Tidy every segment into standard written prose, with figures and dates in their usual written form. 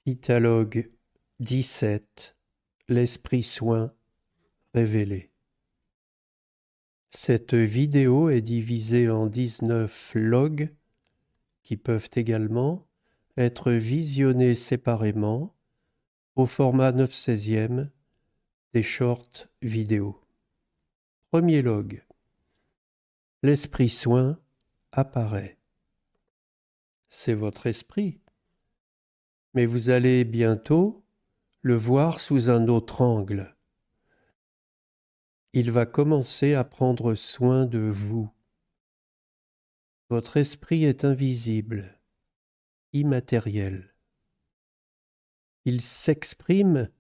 Pitalogue 17. L'esprit soin révélé. Cette vidéo est divisée en 19 logs qui peuvent également être visionnés séparément au format 9/16 des shorts vidéo. Premier log. L'esprit soin apparaît. C'est votre esprit, mais vous allez bientôt le voir sous un autre angle. Il va commencer à prendre soin de vous. Votre esprit est invisible, immatériel. Il s'exprime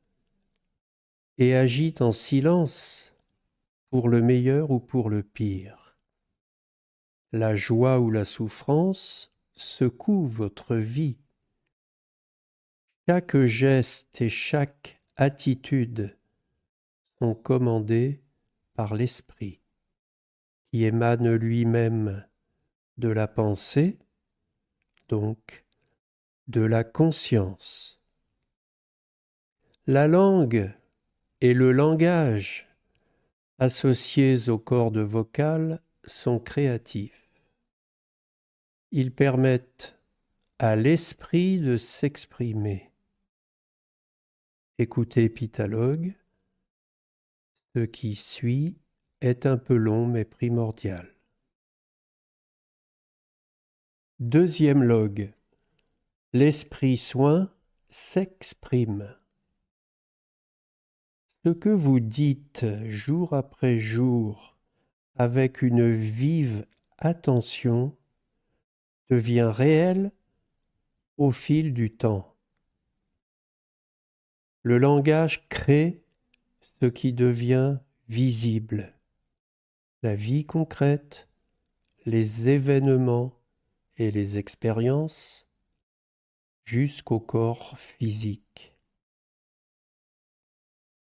et agit en silence pour le meilleur ou pour le pire. La joie ou la souffrance secouent votre vie. Chaque geste et chaque attitude sont commandés par l'esprit, qui émane lui-même de la pensée, donc de la conscience. La langue et le langage associés aux cordes vocales sont créatifs. Ils permettent à l'esprit de s'exprimer. Écoutez Pitalogue. Ce qui suit est un peu long mais primordial. Deuxième log. L'esprit soin s'exprime. Ce que vous dites jour après jour avec une vive attention devient réel au fil du temps. Le langage crée ce qui devient visible, la vie concrète, les événements et les expériences jusqu'au corps physique.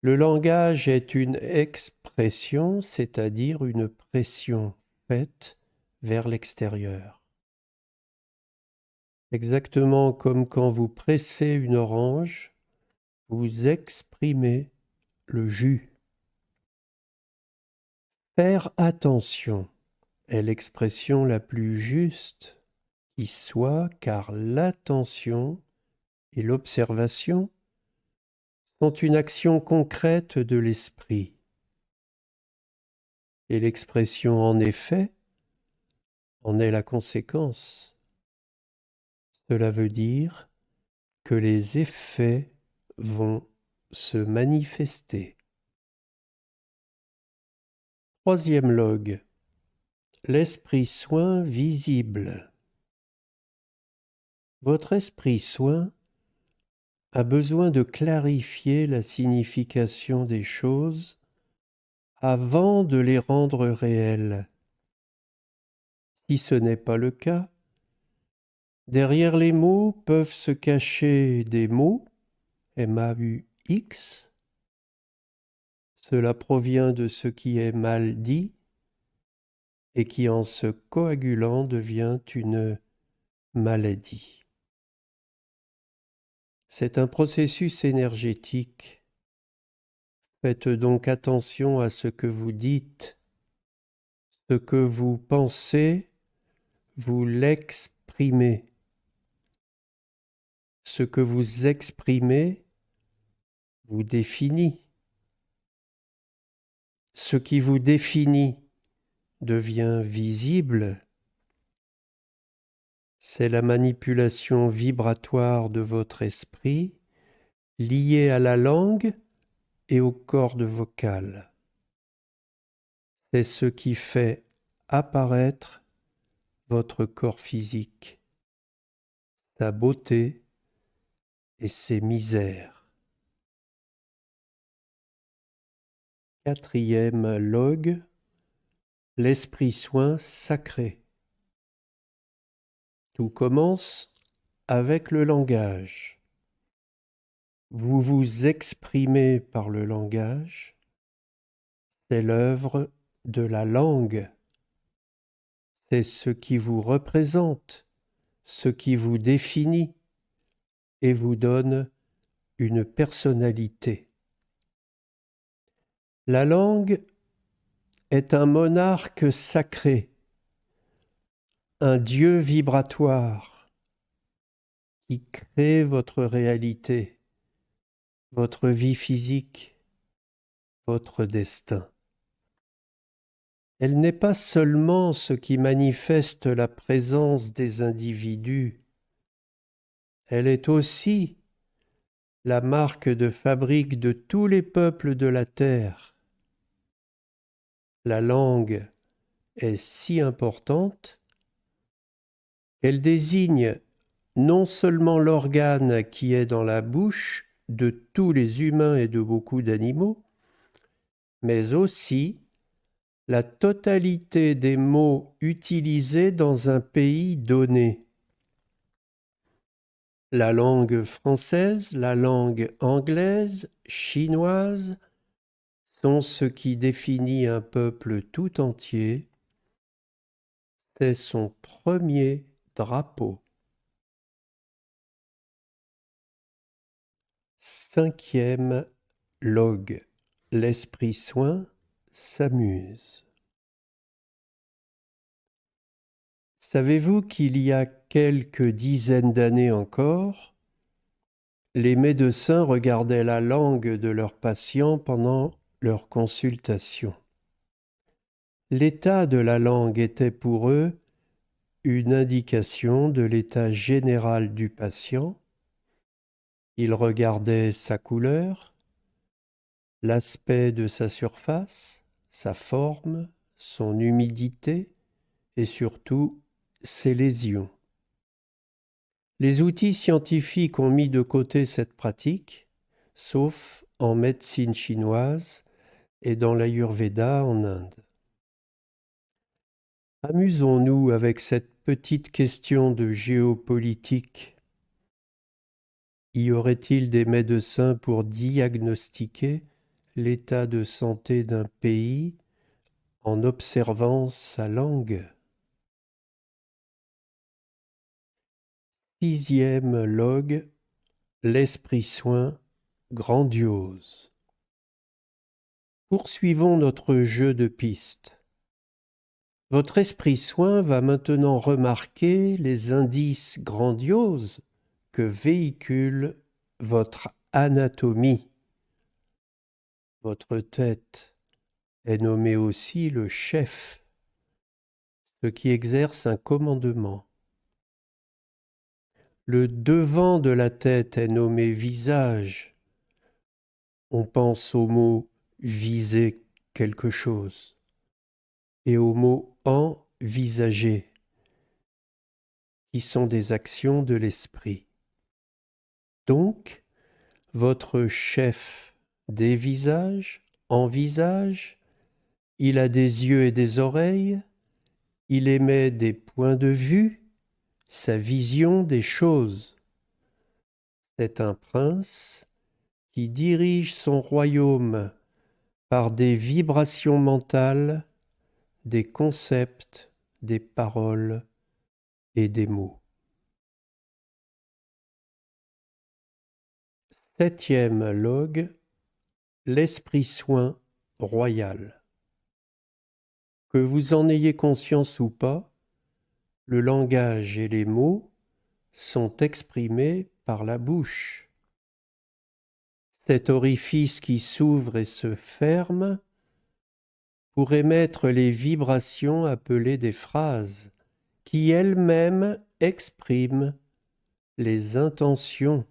Le langage est une expression, c'est-à-dire une pression faite vers l'extérieur. Exactement comme quand vous pressez une orange, vous exprimez le jus. Faire attention est l'expression la plus juste qui soit, car l'attention et l'observation sont une action concrète de l'esprit. Et l'expression en effet en est la conséquence. Cela veut dire que les effets vont se manifester. Troisième log. L'esprit soin visible. Votre esprit soin a besoin de clarifier la signification des choses avant de les rendre réelles. Si ce n'est pas le cas, derrière les mots peuvent se cacher des mots, M-A-U-X. Cela provient de ce qui est mal dit et qui, en se coagulant, devient une maladie. C'est un processus énergétique. Faites donc attention à ce que vous dites. Ce que vous pensez, vous l'exprimez. Ce que vous exprimez vous définit. Ce qui vous définit devient visible. C'est la manipulation vibratoire de votre esprit liée à la langue et aux cordes vocales. C'est ce qui fait apparaître votre corps physique, sa beauté et ses misères. Quatrième log, l'esprit soin sacré. Tout commence avec le langage. Vous vous exprimez par le langage, c'est l'œuvre de la langue. C'est ce qui vous représente, ce qui vous définit et vous donne une personnalité. La langue est un monarque sacré, un dieu vibratoire qui crée votre réalité, votre vie physique, votre destin. Elle n'est pas seulement ce qui manifeste la présence des individus, elle est aussi la marque de fabrique de tous les peuples de la terre. La langue est si importante qu'elle désigne non seulement l'organe qui est dans la bouche de tous les humains et de beaucoup d'animaux, mais aussi la totalité des mots utilisés dans un pays donné. La langue française, la langue anglaise, chinoise, sont ce qui définit un peuple tout entier. C'est son premier drapeau. 5e log. L'esprit soin s'amuse. Savez-vous qu'il y a quelques dizaines d'années encore, les médecins regardaient la langue de leurs patients pendant leur consultation. L'état de la langue était pour eux une indication de l'état général du patient. Ils regardaient sa couleur, l'aspect de sa surface, sa forme, son humidité et surtout ses lésions. Les outils scientifiques ont mis de côté cette pratique, sauf en médecine chinoise et dans l'Ayurveda en Inde. Amusons-nous avec cette petite question de géopolitique. Y aurait-il des médecins pour diagnostiquer l'état de santé d'un pays en observant sa langue? 6e log. L'esprit soin grandiose. Poursuivons notre jeu de piste. Votre esprit soin va maintenant remarquer les indices grandioses que véhicule votre anatomie. Votre tête est nommée aussi le chef, ce qui exerce un commandement. Le devant de la tête est nommé visage. On pense au mot viser quelque chose et au mot envisager, qui sont des actions de l'esprit. Donc, votre chef dévisage, envisage, il a des yeux et des oreilles, il émet des points de vue, sa vision des choses. C'est un prince qui dirige son royaume par des vibrations mentales, des concepts, des paroles et des mots. 7e log. L'esprit soin royal. Que vous en ayez conscience ou pas, le langage et les mots sont exprimés par la bouche. Cet orifice qui s'ouvre et se ferme pour émettre les vibrations appelées des phrases, qui elles-mêmes expriment les intentions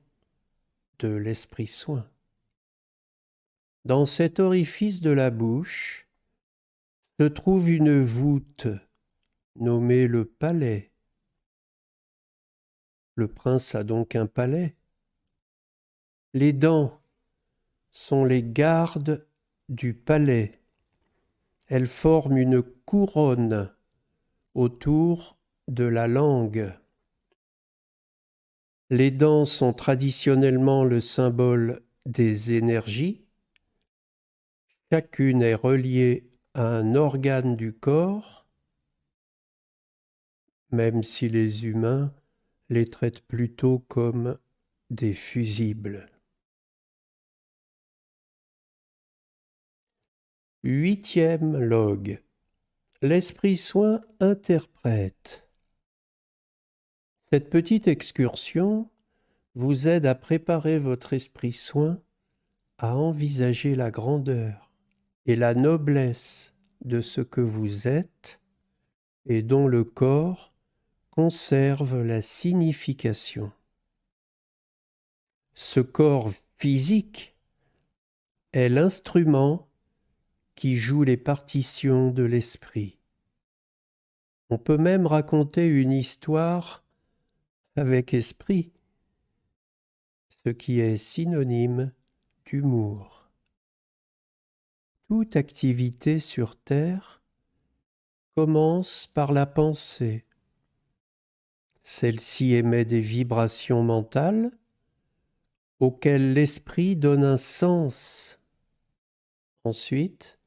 de l'esprit soin. Dans cet orifice de la bouche se trouve une voûte nommée le palais. Le prince a donc un palais. Les dents sont les gardes du palais. Elles forment une couronne autour de la langue. Les dents sont traditionnellement le symbole des énergies. Chacune est reliée à un organe du corps, même si les humains les traitent plutôt comme des fusibles. 8e log. L'esprit soin interprète. Cette petite excursion vous aide à préparer votre esprit soin à envisager la grandeur et la noblesse de ce que vous êtes et dont le corps conserve la signification. Ce corps physique est l'instrument qui joue les partitions de l'esprit. On peut même raconter une histoire avec esprit, ce qui est synonyme d'humour. Toute activité sur Terre commence par la pensée. Celle-ci émet des vibrations mentales auxquelles l'esprit donne un sens. Ensuite,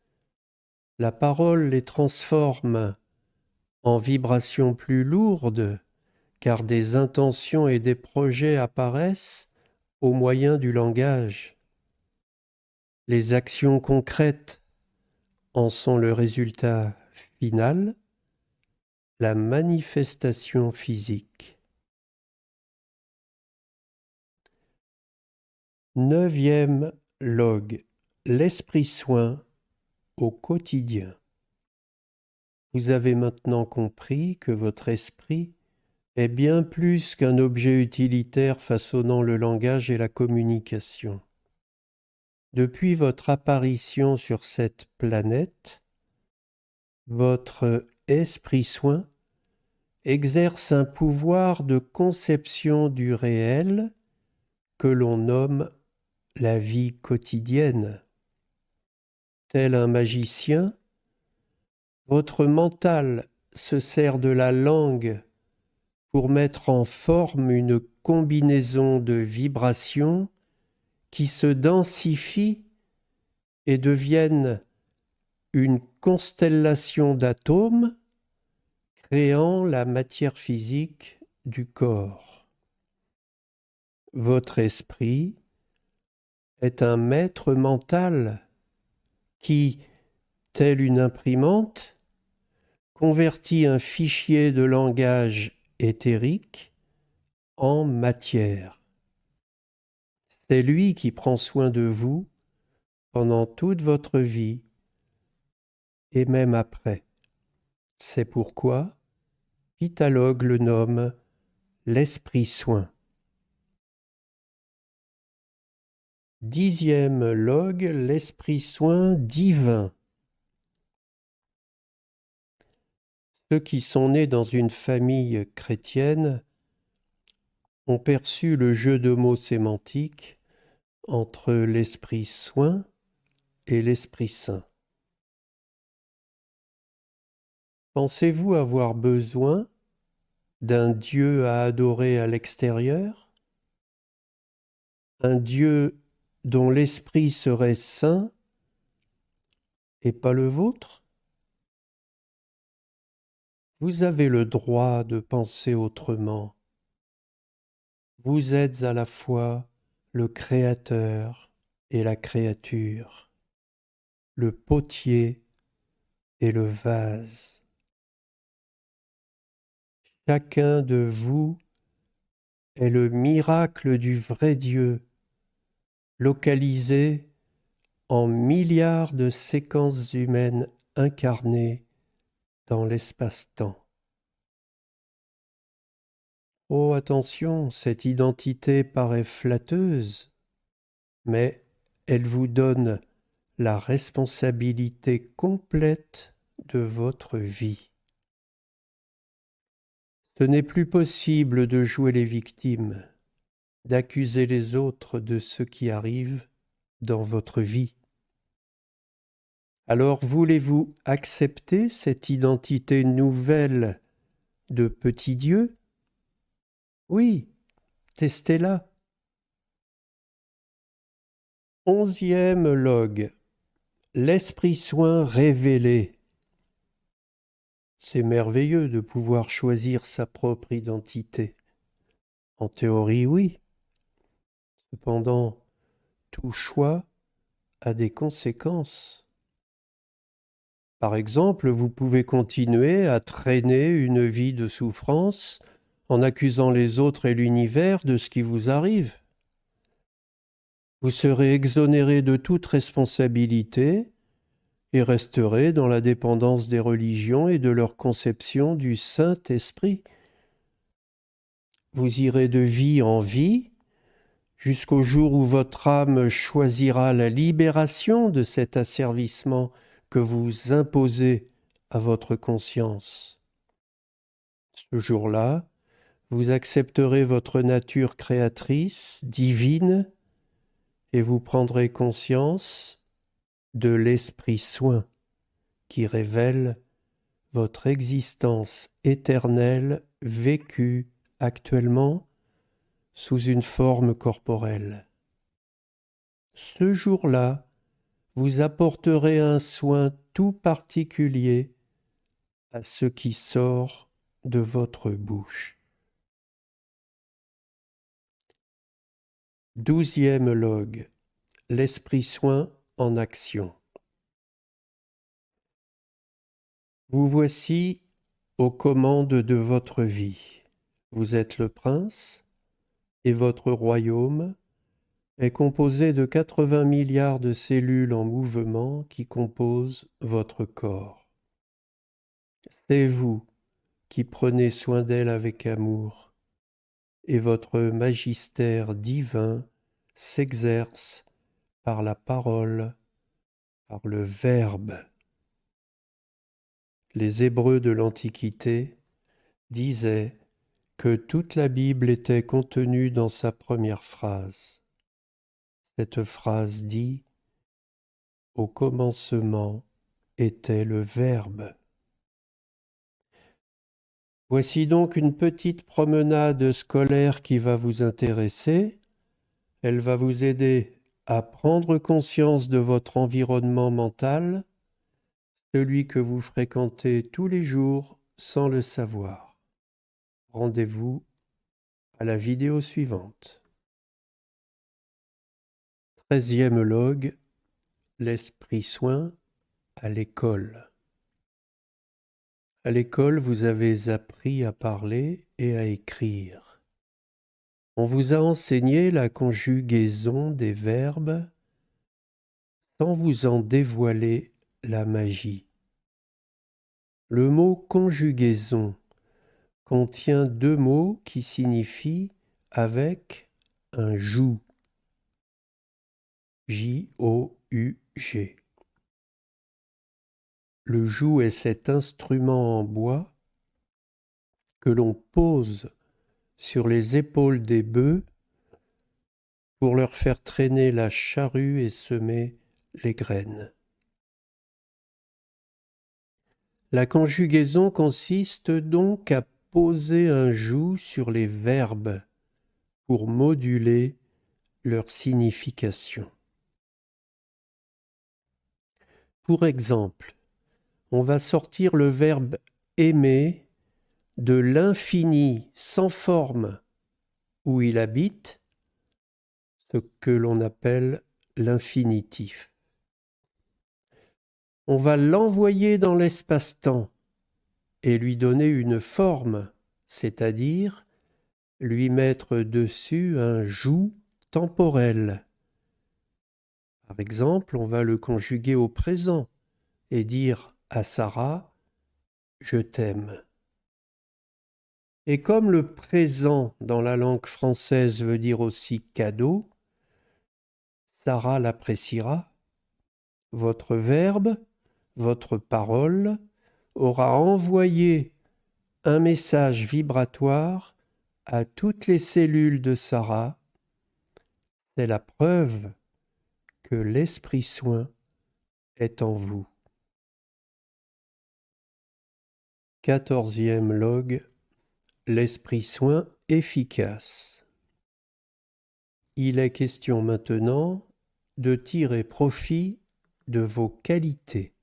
la parole les transforme en vibrations plus lourdes, car des intentions et des projets apparaissent au moyen du langage. Les actions concrètes en sont le résultat final, la manifestation physique. 9e log. L'esprit soin au quotidien. Vous avez maintenant compris que votre esprit est bien plus qu'un objet utilitaire façonnant le langage et la communication. Depuis votre apparition sur cette planète, votre esprit soin exerce un pouvoir de conception du réel que l'on nomme la vie quotidienne. Tel un magicien, votre mental se sert de la langue pour mettre en forme une combinaison de vibrations qui se densifient et deviennent une constellation d'atomes créant la matière physique du corps. Votre esprit est un maître mental qui, tel une imprimante, convertit un fichier de langage éthérique en matière. C'est lui qui prend soin de vous pendant toute votre vie et même après. C'est pourquoi Pythalogue le nomme l'esprit soin. 10e log, l'esprit soin divin. Ceux qui sont nés dans une famille chrétienne ont perçu le jeu de mots sémantique entre l'esprit soin et l'esprit saint. Pensez-vous avoir besoin d'un Dieu à adorer à l'extérieur? Un Dieu dont l'esprit serait saint et pas le vôtre? Vous avez le droit de penser autrement. Vous êtes à la fois le Créateur et la créature, le potier et le vase. Chacun de vous est le miracle du vrai Dieu, localisé en milliards de séquences humaines incarnées dans l'espace-temps. Oh, attention, cette identité paraît flatteuse, mais elle vous donne la responsabilité complète de votre vie. Ce n'est plus possible de jouer les victimes, d'accuser les autres de ce qui arrive dans votre vie. Alors voulez-vous accepter cette identité nouvelle de petit Dieu? Oui, testez-la. 11e log. L'esprit soin révélé. C'est merveilleux de pouvoir choisir sa propre identité. En théorie, oui. Cependant, tout choix a des conséquences. Par exemple, vous pouvez continuer à traîner une vie de souffrance en accusant les autres et l'univers de ce qui vous arrive. Vous serez exonéré de toute responsabilité et resterez dans la dépendance des religions et de leur conception du Saint-Esprit. Vous irez de vie en vie jusqu'au jour où votre âme choisira la libération de cet asservissement que vous imposez à votre conscience. Ce jour-là, vous accepterez votre nature créatrice, divine, et vous prendrez conscience de l'esprit soin qui révèle votre existence éternelle vécue actuellement sous une forme corporelle. Ce jour-là, vous apporterez un soin tout particulier à ce qui sort de votre bouche. 12e log. L'esprit soin en action. Vous voici aux commandes de votre vie. Vous êtes le prince et votre royaume est composé de 80 milliards de cellules en mouvement qui composent votre corps. C'est vous qui prenez soin d'elle avec amour, et votre magistère divin s'exerce par la parole, par le Verbe. Les Hébreux de l'Antiquité disaient que toute la Bible était contenue dans sa première phrase. Cette phrase dit « Au commencement était le Verbe ». Voici donc une petite promenade scolaire qui va vous intéresser. Elle va vous aider à prendre conscience de votre environnement mental, celui que vous fréquentez tous les jours sans le savoir. Rendez-vous à la vidéo suivante. 13e log. L'esprit soin à l'école. À l'école, vous avez appris à parler et à écrire. On vous a enseigné la conjugaison des verbes sans vous en dévoiler la magie. Le mot conjugaison contient deux mots qui signifient avec un joug. J-O-U-G. Le joug est cet instrument en bois que l'on pose sur les épaules des bœufs pour leur faire traîner la charrue et semer les graines. La conjugaison consiste donc à poser un joug sur les verbes pour moduler leur signification. Pour exemple, on va sortir le verbe aimer de l'infini sans forme où il habite, ce que l'on appelle l'infinitif. On va l'envoyer dans l'espace-temps et lui donner une forme, c'est-à-dire lui mettre dessus un joug temporel. Par exemple, on va le conjuguer au présent et dire à Sarah « je t'aime ». Et comme le présent dans la langue française veut dire aussi cadeau, Sarah l'appréciera. Votre verbe, votre parole aura envoyé un message vibratoire à toutes les cellules de Sarah. C'est la preuve que l'esprit soin est en vous. 14e log. L'esprit soin efficace. Il est question maintenant de tirer profit de vos qualités.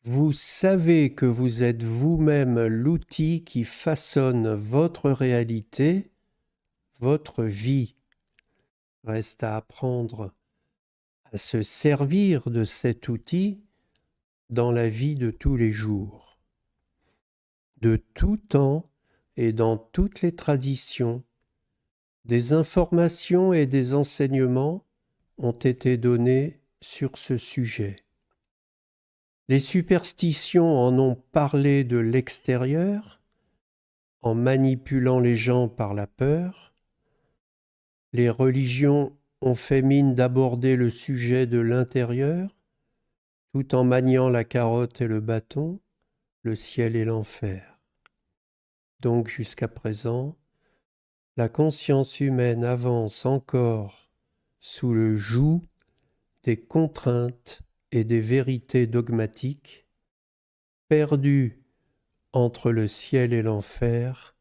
Vous savez que vous êtes vous-même l'outil qui façonne votre réalité, votre vie. Reste à apprendre à se servir de cet outil dans la vie de tous les jours. De tout temps et dans toutes les traditions, des informations et des enseignements ont été donnés sur ce sujet. Les superstitions en ont parlé de l'extérieur, en manipulant les gens par la peur. Les religions ont fait mine d'aborder le sujet de l'intérieur, tout en maniant la carotte et le bâton, le ciel et l'enfer. Donc jusqu'à présent, la conscience humaine avance encore sous le joug des contraintes et des vérités dogmatiques, perdue entre le ciel et l'enfer,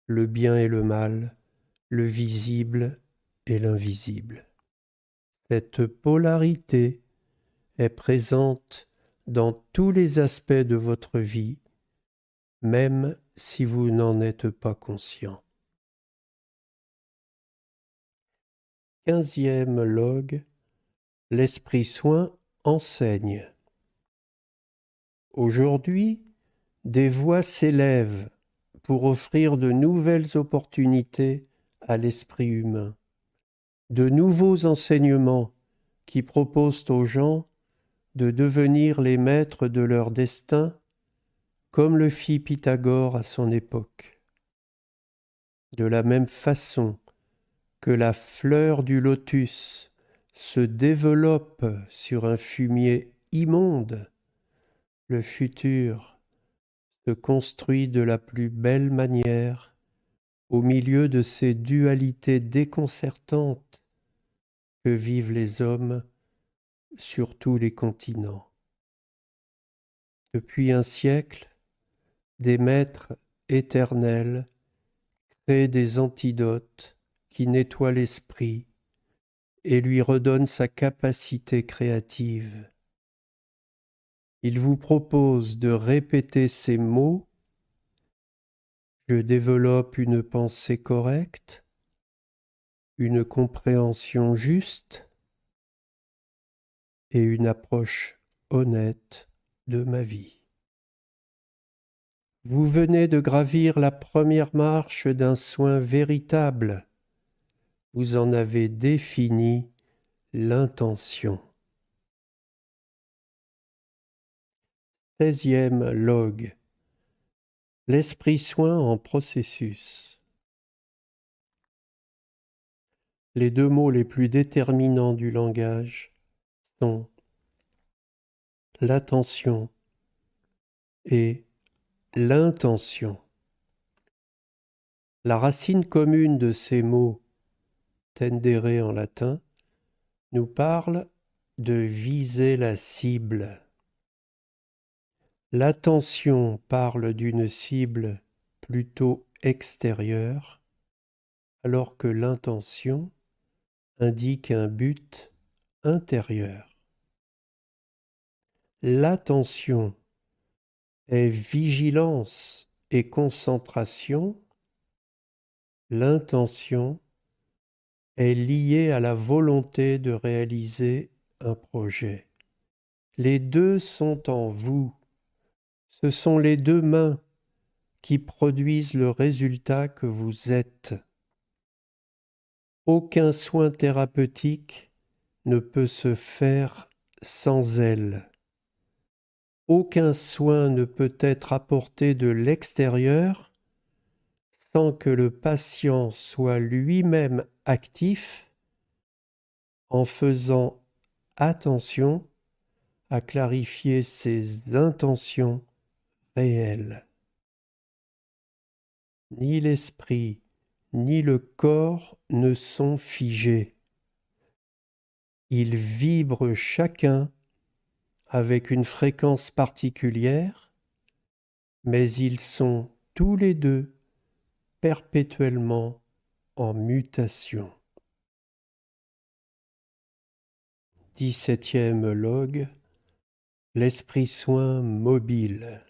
le bien et le mal, le visible et l'invisible. Cette polarité est présente dans tous les aspects de votre vie, même si vous n'en êtes pas conscient. 15e log. L'Esprit Soin enseigne. Aujourd'hui, des voix s'élèvent pour offrir de nouvelles opportunités à l'esprit humain, de nouveaux enseignements qui proposent aux gens de devenir les maîtres de leur destin, comme le fit Pythagore à son époque. De la même façon que la fleur du lotus se développe sur un fumier immonde, le futur se construit de la plus belle manière au milieu de ces dualités déconcertantes que vivent les hommes sur tous les continents. Depuis un siècle, des maîtres éternels créent des antidotes qui nettoient l'esprit et lui redonnent sa capacité créative. Ils vous proposent de répéter ces mots: je développe une pensée correcte, une compréhension juste et une approche honnête de ma vie. Vous venez de gravir la première marche d'un soin véritable. Vous en avez défini l'intention. 16e log. L'esprit soin en processus. Les deux mots les plus déterminants du langage sont l'attention et l'intention. La racine commune de ces mots, tendere en latin, nous parle de viser la cible. L'attention parle d'une cible plutôt extérieure, alors que l'intention indique un but intérieur. L'attention est vigilance et concentration. L'intention est liée à la volonté de réaliser un projet. Les deux sont en vous. Ce sont les deux mains qui produisent le résultat que vous êtes. Aucun soin thérapeutique ne peut se faire sans elles. Aucun soin ne peut être apporté de l'extérieur sans que le patient soit lui-même actif en faisant attention à clarifier ses intentions réelles. Ni l'esprit ni le corps ne sont figés. Ils vibrent chacun avec une fréquence particulière, mais ils sont tous les deux perpétuellement en mutation. 17e log. L'esprit soin mobile.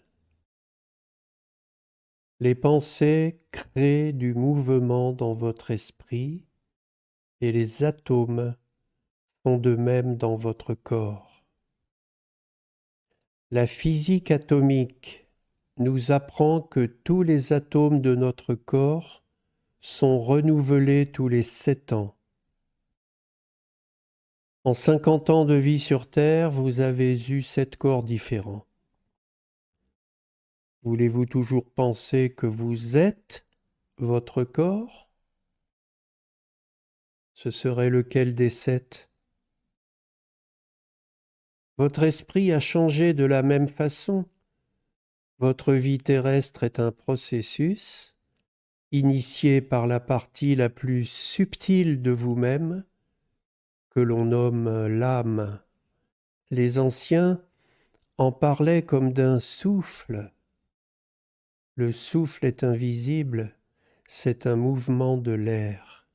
Les pensées créent du mouvement dans votre esprit et les atomes font de même dans votre corps. La physique atomique nous apprend que tous les atomes de notre corps sont renouvelés tous les 7 ans. En 50 ans de vie sur Terre, vous avez eu 7 corps différents. Voulez-vous toujours penser que vous êtes votre corps? Ce serait lequel des 7? Votre esprit a changé de la même façon. Votre vie terrestre est un processus initié par la partie la plus subtile de vous-même, que l'on nomme l'âme. Les anciens en parlaient comme d'un souffle. Le souffle est invisible, c'est un mouvement de l'air.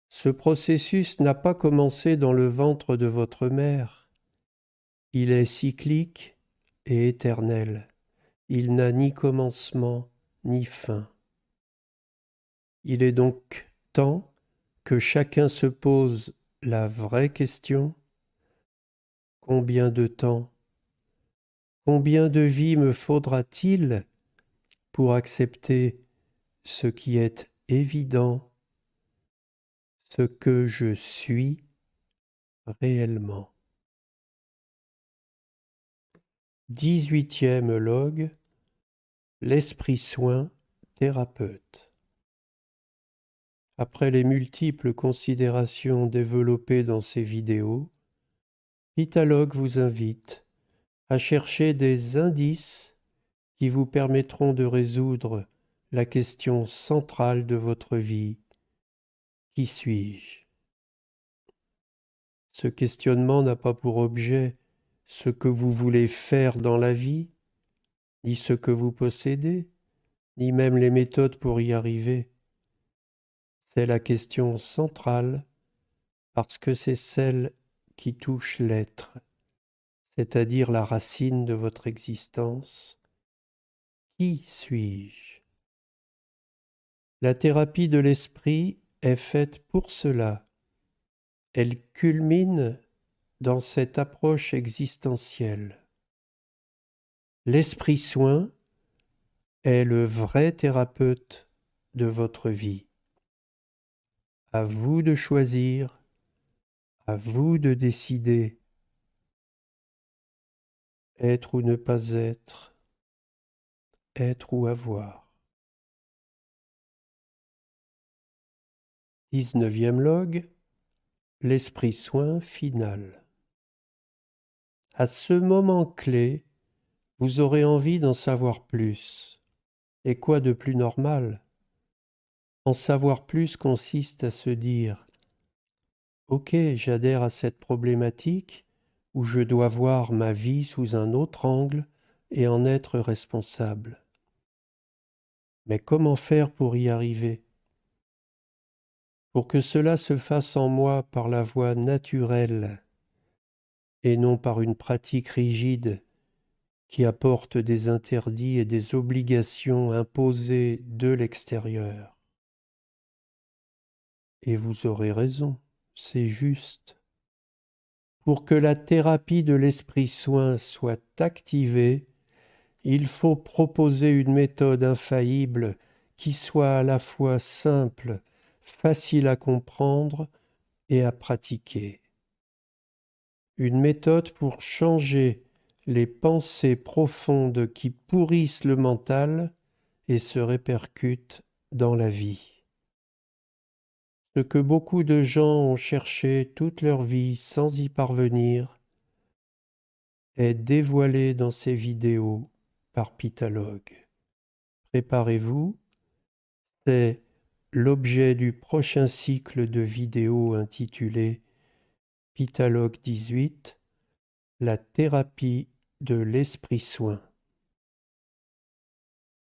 Ce processus n'a pas commencé dans le ventre de votre mère. Il est cyclique et éternel. Il n'a ni commencement ni fin. Il est donc temps que chacun se pose la vraie question: combien de temps, combien de vies me faudra-t-il pour accepter ce qui est évident, ce que je suis réellement? 18e log, l'esprit soin thérapeute. Après les multiples considérations développées dans ces vidéos, Pitalog vous invite à chercher des indices qui vous permettront de résoudre la question centrale de votre vie: qui suis-je? Ce questionnement n'a pas pour objet ce que vous voulez faire dans la vie, ni ce que vous possédez, ni même les méthodes pour y arriver. C'est la question centrale parce que c'est celle qui touche l'être, c'est-à-dire la racine de votre existence. Qui suis-je? La thérapie de l'esprit est faite pour cela. Elle culmine dans cette approche existentielle. L'esprit soin est le vrai thérapeute de votre vie. À vous de choisir, à vous de décider. Être ou ne pas être, être ou avoir. 19e log, l'esprit soin final. À ce moment clé, vous aurez envie d'en savoir plus. Et quoi de plus normal? En savoir plus consiste à se dire: ok, j'adhère à cette problématique où je dois voir ma vie sous un autre angle et en être responsable. Mais comment faire pour y arriver? Pour que cela se fasse en moi par la voie naturelle et non par une pratique rigide qui apporte des interdits et des obligations imposées de l'extérieur. Et vous aurez raison, c'est juste. Pour que la thérapie de l'esprit soin soit activée, il faut proposer une méthode infaillible qui soit à la fois simple, facile à comprendre et à pratiquer. Une méthode pour changer les pensées profondes qui pourrissent le mental et se répercutent dans la vie. Ce que beaucoup de gens ont cherché toute leur vie sans y parvenir est dévoilé dans ces vidéos par Pitalog. Préparez-vous, c'est l'objet du prochain cycle de vidéos intitulé Pitalog 18, la thérapie de l'esprit soin.